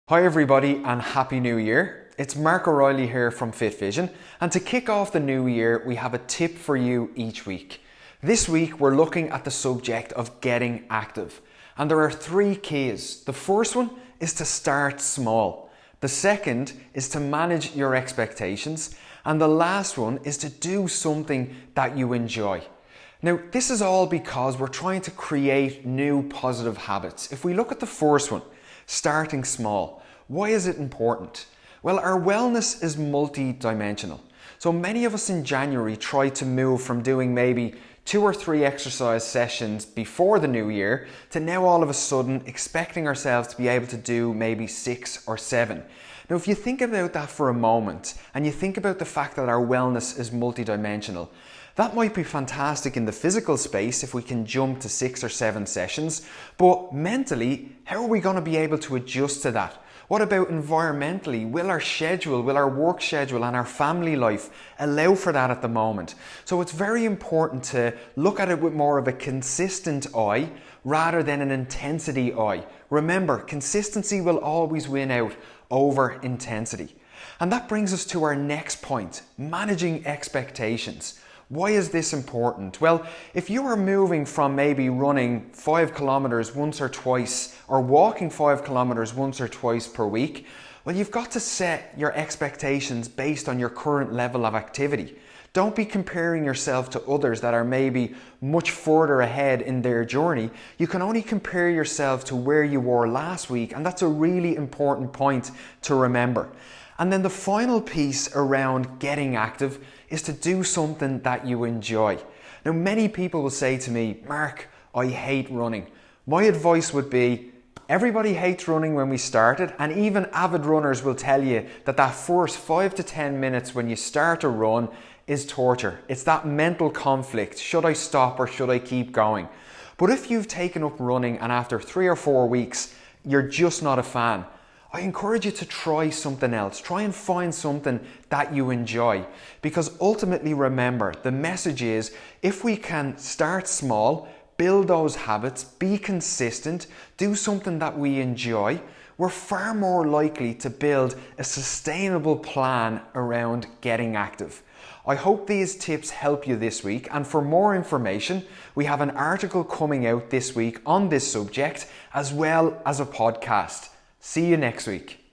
Hi everybody and Happy New Year. It's Mark O'Reilly here from Fit Vision, and to kick off the new year we have a tip for you each week. This week we're looking at the subject of getting active, and there are three keys. The first one is to start small. The second is to manage your expectations, and the last one is to do something that you enjoy. Now, this is all because we're trying to create new positive habits. If we look at the first one, starting small, why is it important? Well, our wellness is multi-dimensional. So many of us in January try to move from doing maybe 2 or 3 exercise sessions before the new year to now all of a sudden expecting ourselves to be able to do maybe 6 or 7. Now, if you think about that for a moment and you think about the fact that our wellness is multi-dimensional, that might be fantastic in the physical space if we can jump to 6 or 7 sessions, but mentally, how are we going to be able to adjust to that? What about environmentally? Will our schedule, will our work schedule and our family life allow for that at the moment? So it's very important to look at it with more of a consistent eye rather than an intensity eye. Remember, consistency will always win out over intensity. And that brings us to our next point, managing expectations. Why is this important? Well, if you are moving from maybe running 5 kilometers once or twice or walking 5 kilometers once or twice per week, well, you've got to set your expectations based on your current level of activity. Don't be comparing yourself to others that are maybe much further ahead in their journey. You can only compare yourself to where you were last week, and that's a really important point to remember. And then the final piece around getting active is to do something that you enjoy. Now, many people will say to me, Mark, I hate running. My advice would be, everybody hates running when we started, and even avid runners will tell you that that first 5 to 10 minutes when you start a run is torture. It's that mental conflict. Should I stop or should I keep going? But if you've taken up running and after 3 or 4 weeks, you're just not a fan, I encourage you to try something else. Try and find something that you enjoy. Because ultimately, remember, the message is, if we can start small, build those habits, be consistent, do something that we enjoy, we're far more likely to build a sustainable plan around getting active. I hope these tips help you this week, and for more information, we have an article coming out this week on this subject, as well as a podcast. See you next week.